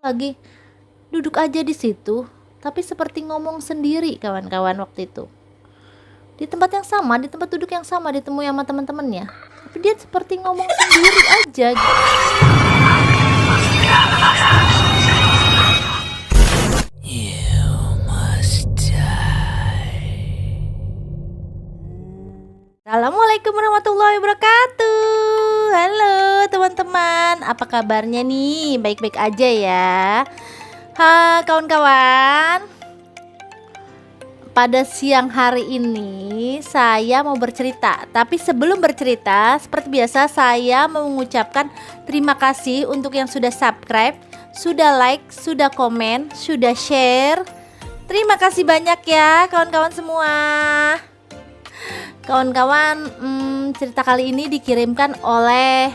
lagi duduk aja di situ, tapi seperti ngomong sendiri kawan-kawan waktu itu. Di tempat yang sama, di tempat duduk yang sama ditemui sama teman-temannya. Tapi dia seperti ngomong sendiri aja gitu. Assalamualaikum warahmatullahi wabarakatuh. Halo teman-teman, apa kabarnya nih? Baik-baik aja ya. Kawan-kawan, pada siang hari ini saya mau bercerita. Tapi sebelum bercerita, seperti biasa saya mau mengucapkan terima kasih untuk yang sudah subscribe, sudah like, sudah komen, sudah share. Terima kasih banyak ya kawan-kawan semua. Kawan-kawan, cerita kali ini dikirimkan oleh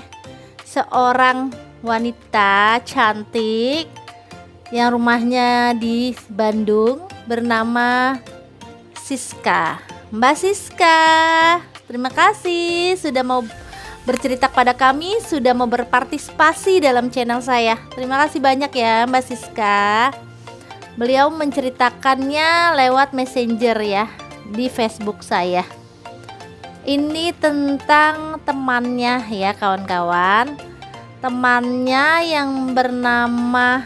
seorang wanita cantik yang rumahnya di Bandung, bernama Siska. Mbak Siska, terima kasih sudah mau bercerita kepada kami, sudah mau berpartisipasi dalam channel saya. Terima kasih banyak ya Mbak Siska. Beliau menceritakannya lewat Messenger ya, di Facebook saya. Ini tentang temannya ya kawan-kawan. Temannya yang bernama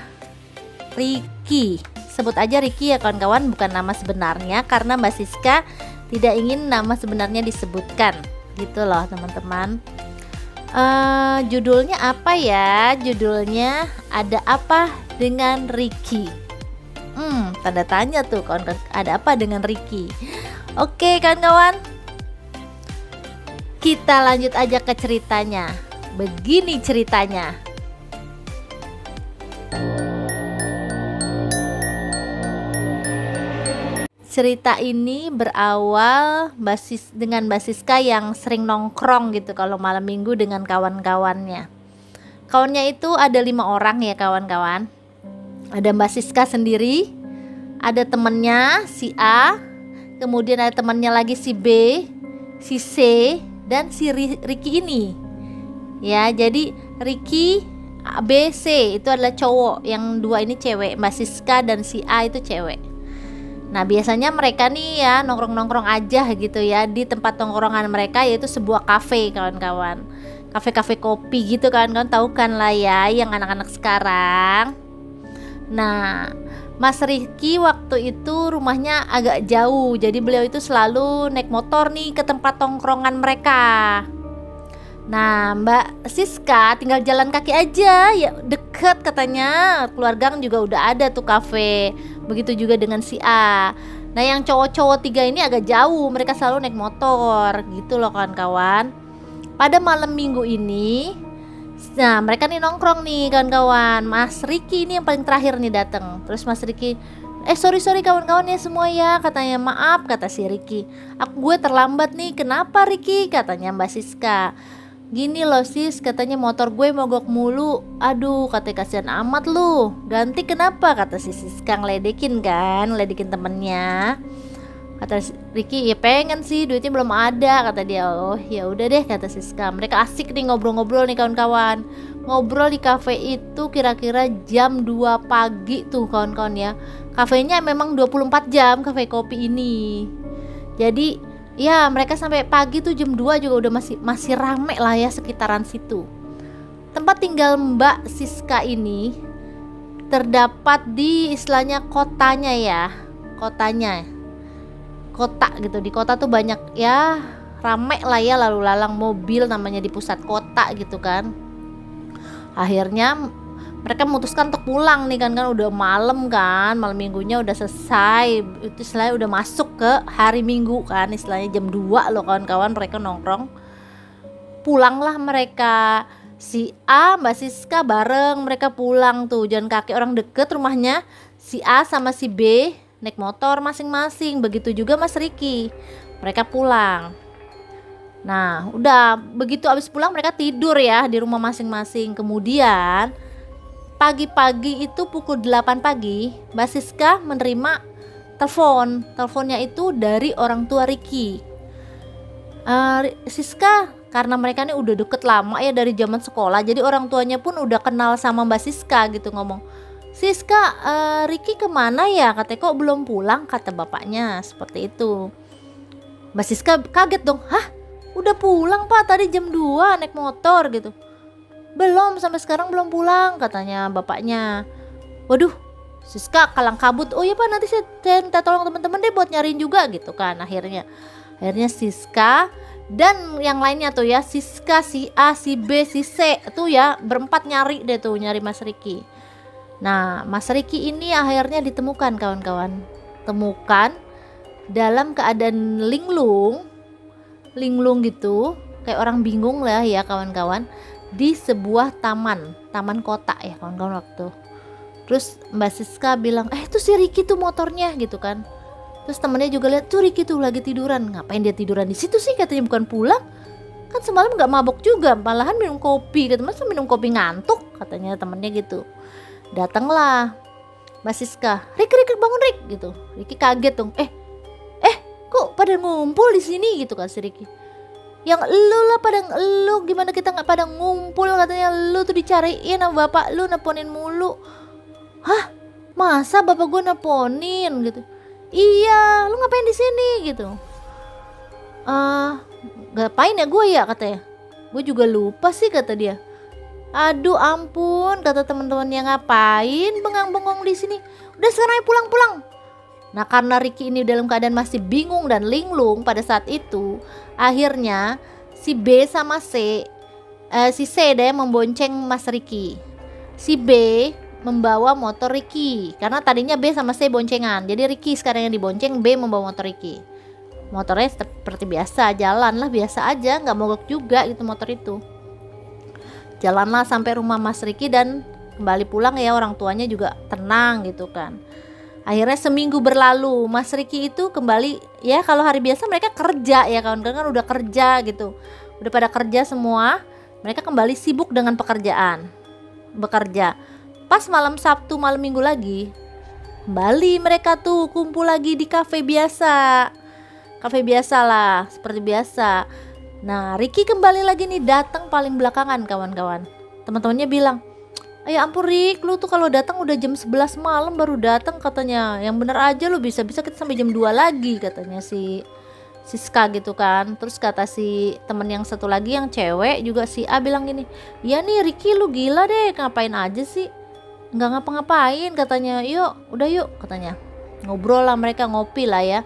Ricky. Sebut aja Ricky ya kawan-kawan, bukan nama sebenarnya, karena Mbak Siska tidak ingin nama sebenarnya disebutkan. Gitu loh teman-teman. Judulnya apa ya? Judulnya Ada Apa Dengan Ricky. Tanda tanya tuh kawan-kawan, ada apa dengan Ricky? Oke kawan-kawan, kita lanjut aja ke ceritanya. Begini ceritanya. Cerita ini berawal dengan Mbak Siska yang sering nongkrong gitu kalau malam minggu dengan kawan-kawannya. Kawannya itu ada 5 orang ya kawan-kawan. Ada Mbak Siska sendiri, ada temennya si A, kemudian ada temannya lagi si B, si C, dan si Ricky ini ya. Jadi Ricky B, C itu adalah cowok, yang 2 ini cewek, Mbak Siska dan si A itu cewek. Nah biasanya mereka nih ya nongkrong-nongkrong aja gitu ya di tempat nongkrongan mereka, yaitu sebuah kafe kawan-kawan, kafe kopi gitu kan, tahu kan lah ya yang anak-anak sekarang. Nah Mas Ricky waktu itu rumahnya agak jauh, jadi beliau itu selalu naik motor nih ke tempat tongkrongan mereka. Nah Mbak Siska tinggal jalan kaki aja ya, deket katanya, keluar gang juga udah ada tuh kafe. Begitu juga dengan si A. Nah yang cowok-cowok 3 ini agak jauh, mereka selalu naik motor gitu loh kawan-kawan. Pada malam minggu ini, nah mereka nih nongkrong nih kawan-kawan. Mas Ricky ini yang paling terakhir nih datang. Terus Mas Ricky, sorry kawan-kawan ya semua ya, katanya. Maaf, kata si Ricky, gue terlambat nih. Kenapa Ricky? Katanya Mbak Siska. Gini loh sis, katanya motor gue mogok mulu. Aduh, katanya kasihan amat lu. Ganti kenapa? Kata si Siska ngeledekin kan, ngeledekin temennya. Kata Ricky, ya pengen sih, duitnya belum ada, kata dia. Oh ya udah deh, kata Siska. Mereka asik nih ngobrol-ngobrol nih kawan-kawan. Ngobrol di kafe itu kira-kira jam 2 pagi tuh kawan-kawan ya. Kafenya memang 24 jam, kafe kopi ini. Jadi ya mereka sampai pagi tuh jam 2 juga udah masih rame lah ya sekitaran situ. Tempat tinggal Mbak Siska ini terdapat di istilahnya kotanya ya, kota gitu. Di kota tuh banyak ya, rame lah ya lalu lalang mobil, namanya di pusat kota gitu kan. Akhirnya mereka memutuskan untuk pulang nih kan udah malam kan, malam minggunya udah selesai, itu istilahnya udah masuk ke hari minggu kan, istilahnya jam 2 loh kawan-kawan mereka nongkrong. Pulanglah mereka, si A Mbak Siska bareng mereka pulang tuh, jalan kaki, orang deket rumahnya. Si A sama si B naik motor masing-masing, begitu juga Mas Ricky, mereka pulang. Nah udah begitu abis pulang mereka tidur ya di rumah masing-masing. Kemudian pagi-pagi itu pukul 8 pagi Mbak Siska menerima teleponnya itu dari orang tua Ricky. Siska karena mereka ini udah deket lama ya dari zaman sekolah, jadi orang tuanya pun udah kenal sama Mbak Siska gitu, ngomong, Siska, Ricky kemana ya? Katanya kok belum pulang, kata bapaknya seperti itu. Mbak Siska kaget dong, hah? Udah pulang pak, tadi jam 2 naik motor gitu. Belum, sampai sekarang belum pulang, katanya bapaknya. Waduh, Siska kalang kabut. Oh iya pak, nanti saya minta tolong teman-teman deh buat nyariin juga gitu kan. Akhirnya Siska dan yang lainnya tuh ya, Siska, si A, si B, si C tuh ya, berempat nyari deh tuh, nyari Mas Ricky. Nah, Mas Ricky ini akhirnya ditemukan kawan-kawan. Temukan dalam keadaan linglung gitu, kayak orang bingung lah ya kawan-kawan, di sebuah taman kota ya kawan-kawan waktu. Terus Mbak Siska bilang, itu si Ricky tuh motornya gitu kan. Terus temennya juga lihat tuh Ricky tuh lagi tiduran. Ngapain dia tiduran di situ sih, katanya bukan pulang. Kan semalam nggak mabok juga, malahan minum kopi. Kata masa minum kopi ngantuk, katanya temennya gitu. Datanglah Mbak Siska, Ricky bangun Rick gitu. Ricky kaget dong, kok pada ngumpul di sini gitu kan si Ricky. Yang lu lah pada lu, gimana kita nggak pada ngumpul, katanya lu tuh dicariin sama bapak lu, nelponin mulu. Hah, masa bapak gue nelponin gitu? Iya, lu ngapain di sini gitu? Ngapain ya gue ya, katanya. Gue juga lupa sih, kata dia. Aduh ampun, kata teman-temannya, ngapain bengong-bengong di sini? Udah sekarang ayo pulang. Nah, karena Ricky ini dalam keadaan masih bingung dan linglung pada saat itu, akhirnya si B sama C, si C deh membonceng Mas Ricky. Si B membawa motor Ricky, karena tadinya B sama C boncengan. Jadi Ricky sekarang yang dibonceng, B membawa motor Ricky. Motornya seperti biasa, jalan lah biasa aja, nggak mogok juga gitu motor itu. Jalanlah sampai rumah Mas Ricky dan kembali pulang ya, orang tuanya juga tenang gitu kan. Akhirnya seminggu berlalu, Mas Ricky itu kembali ya, kalau hari biasa mereka kerja ya kawan-kawan, kan udah kerja gitu, udah pada kerja semua, mereka kembali sibuk dengan pekerjaan, bekerja. Pas malam Sabtu, malam Minggu lagi, kembali mereka tuh kumpul lagi di kafe biasa lah, seperti biasa. Nah, Ricky kembali lagi nih, datang paling belakangan kawan-kawan. Teman-temannya bilang, ya ampun Rick, lu tuh kalau datang udah jam 11 malam baru datang, katanya. Yang bener aja lu, bisa-bisa kita sampai jam 2 lagi, katanya si Siska gitu kan. Terus kata si temen yang satu lagi yang cewek juga, si A bilang gini, ya nih Ricky lu gila deh, ngapain aja sih, nggak ngapa-ngapain, katanya. Udah yuk katanya. Ngobrol lah mereka, ngopi lah ya.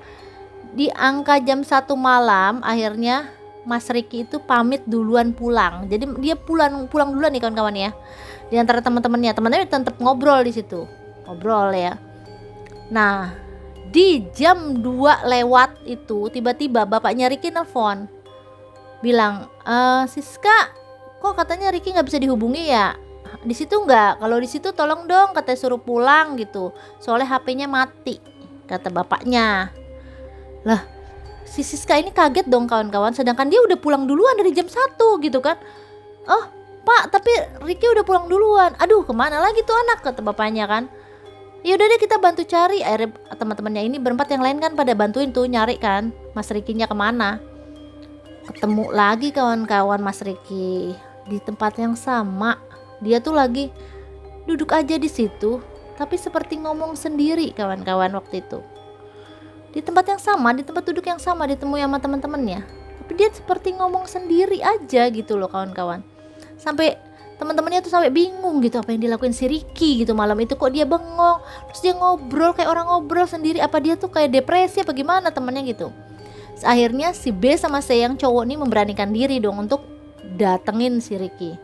Di angka jam 1 malam akhirnya Mas Ricky itu pamit duluan pulang. Jadi dia pulang duluan nih kawan-kawan ya. Di antara temannya tetap ngobrol di situ. Ngobrol ya. Nah, di jam 2 lewat itu tiba-tiba bapaknya Ricky nelfon. Bilang, Siska, kok katanya Ricky nggak bisa dihubungi ya? Di situ nggak? Kalau di situ tolong dong, katanya suruh pulang gitu. Soalnya HP-nya mati, kata bapaknya. Lah, si Siska ini kaget dong kawan-kawan, sedangkan dia udah pulang duluan dari jam 1 gitu kan. Oh Pak, tapi Ricky udah pulang duluan. Aduh, kemana lagi tuh anak, kata bapaknya kan. Ya udah deh, kita bantu cari. Akhirnya teman-temannya ini berempat yang lain kan pada bantuin tuh nyari kan Mas Ricky-nya kemana. Ketemu lagi kawan-kawan Mas Ricky di tempat yang sama. Dia tuh lagi duduk aja di situ, tapi seperti ngomong sendiri kawan-kawan waktu itu. Di tempat yang sama, di tempat duduk yang sama, ditemui sama teman-temannya. Tapi dia seperti ngomong sendiri aja gitu loh kawan-kawan. Sampai teman-temannya tuh sampai bingung gitu, apa yang dilakuin si Ricky gitu malam itu, kok dia bengong, terus dia ngobrol kayak orang ngobrol sendiri, apa dia tuh kayak depresi apa gimana temannya gitu. Akhirnya si B sama C yang cowok nih memberanikan diri dong untuk datengin si Ricky.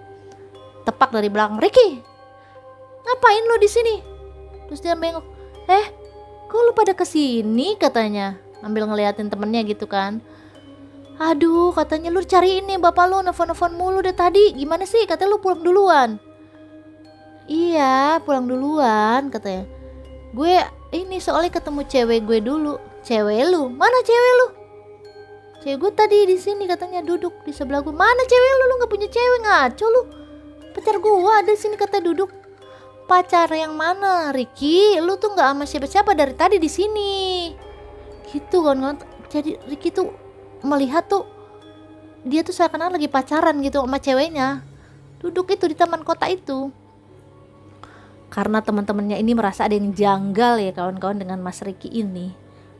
Tepak dari belakang, Ricky, ngapain lo di sini? Terus dia bengok, kok lu pada kesini, katanya, ambil ngeliatin temennya gitu kan. Aduh, katanya lu cariin nih bapak lu, nelfon-nelfon mulu deh tadi. Gimana sih, katanya lu pulang duluan. Iya, pulang duluan, katanya. Gue ini soalnya ketemu cewek gue dulu. Cewek lu? Mana cewek lu? Cewek gue tadi di sini, katanya, duduk di sebelah gue. Mana cewek lu? Lu nggak punya cewek, ngaco lu. Pacar gue ada di sini, katanya, duduk. Pacar yang mana, Ricky? Lu tuh nggak sama siapa-siapa dari tadi di sini. Gitu kan. Jadi Ricky tuh melihat tuh dia tuh seakan-akan lagi pacaran gitu sama ceweknya. Duduk itu di taman kota itu. Karena teman-temannya ini merasa ada yang janggal ya kawan-kawan dengan Mas Ricky ini.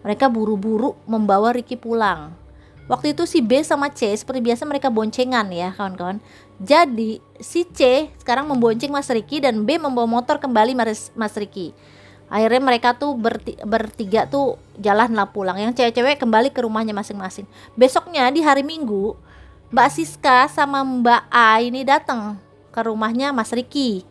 Mereka buru-buru membawa Ricky pulang. Waktu itu si B sama C seperti biasa mereka boncengan ya kawan-kawan. Jadi si C sekarang membonceng Mas Ricky dan B membawa motor kembali Mas Ricky. Akhirnya mereka tuh bertiga tuh jalanlah pulang. Yang cewek-cewek kembali ke rumahnya masing-masing. Besoknya di hari Minggu, Mbak Siska sama Mbak A ini datang ke rumahnya Mas Ricky.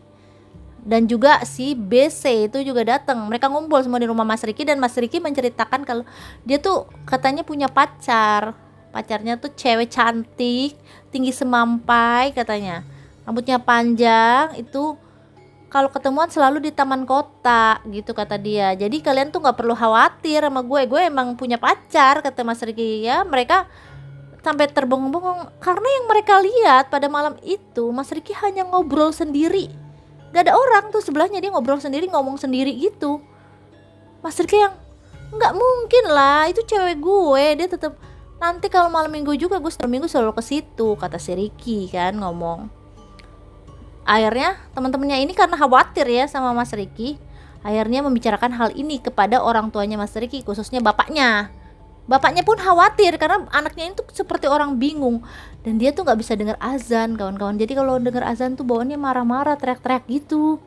Dan juga si BC itu juga datang. Mereka ngumpul semua di rumah Mas Ricky dan Mas Ricky menceritakan kalau dia tuh katanya punya pacar. Pacarnya tuh cewek cantik, tinggi semampai katanya. Rambutnya panjang, itu kalau ketemuan selalu di taman kota gitu kata dia. Jadi kalian tuh nggak perlu khawatir sama gue emang punya pacar kata Mas Ricky ya. Mereka sampai terbengong-bengong karena yang mereka lihat pada malam itu Mas Ricky hanya ngobrol sendiri. Gak ada orang tuh sebelahnya, dia ngobrol sendiri, ngomong sendiri gitu. Mas Ricky yang nggak mungkin lah, itu cewek gue, dia tetap nanti kalau malam minggu juga gue setiap minggu selalu ke situ kata si Ricky kan ngomong. Akhirnya teman-temannya ini karena khawatir ya sama Mas Ricky, akhirnya membicarakan hal ini kepada orang tuanya Mas Ricky, khususnya bapaknya. Bapaknya pun khawatir karena anaknya itu seperti orang bingung dan dia tuh nggak bisa dengar azan kawan-kawan. Jadi kalau dengar azan tuh bawaannya marah-marah, teriak-teriak gitu.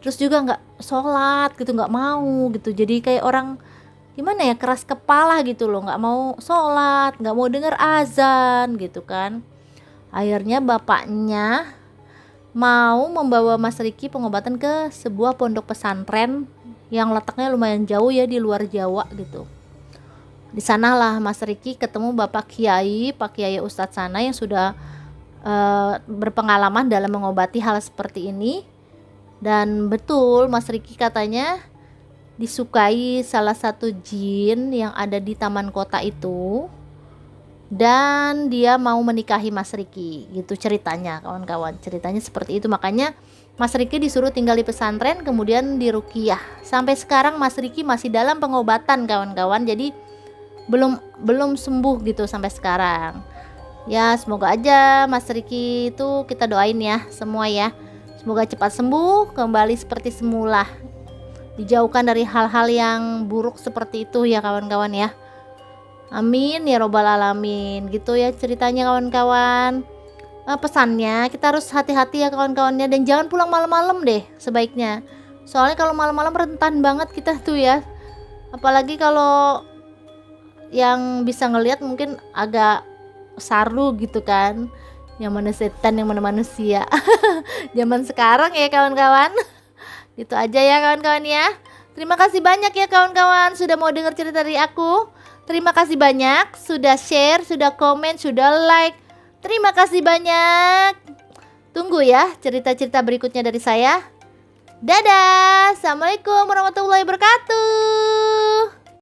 Terus juga nggak sholat gitu, nggak mau gitu. Jadi kayak orang gimana ya, keras kepala gitu loh, nggak mau sholat, nggak mau dengar azan gitu kan. Akhirnya bapaknya mau membawa Mas Ricky pengobatan ke sebuah pondok pesantren yang letaknya lumayan jauh ya di luar Jawa gitu. Di sanalah Mas Ricky ketemu Pak Kiai Ustadz sana yang sudah berpengalaman dalam mengobati hal seperti ini. Dan betul Mas Ricky katanya disukai salah satu jin yang ada di taman kota itu. Dan dia mau menikahi Mas Ricky gitu ceritanya kawan-kawan. Ceritanya seperti itu, makanya Mas Ricky disuruh tinggal di pesantren kemudian diruqyah. Sampai sekarang Mas Ricky masih dalam pengobatan kawan-kawan. Jadi belum sembuh gitu sampai sekarang. Ya semoga aja Mas Ricky itu kita doain ya semua ya. Semoga cepat sembuh kembali seperti semula. Dijauhkan dari hal-hal yang buruk seperti itu ya kawan-kawan ya. Amin ya robbal alamin. Gitu ya ceritanya kawan-kawan. Pesannya kita harus hati-hati ya kawan-kawannya dan jangan pulang malam-malam deh sebaiknya. Soalnya kalau malam-malam rentan banget kita tuh ya. Apalagi kalau yang bisa ngelihat mungkin agak saru gitu kan, yang mana setan yang mana manusia. Zaman sekarang ya kawan-kawan. Gitu aja ya kawan-kawan ya. Terima kasih banyak ya kawan-kawan sudah mau dengar cerita dari aku. Terima kasih banyak sudah share, sudah komen, sudah like. Terima kasih banyak. Tunggu ya cerita-cerita berikutnya dari saya. Dadah. Assalamualaikum warahmatullahi wabarakatuh.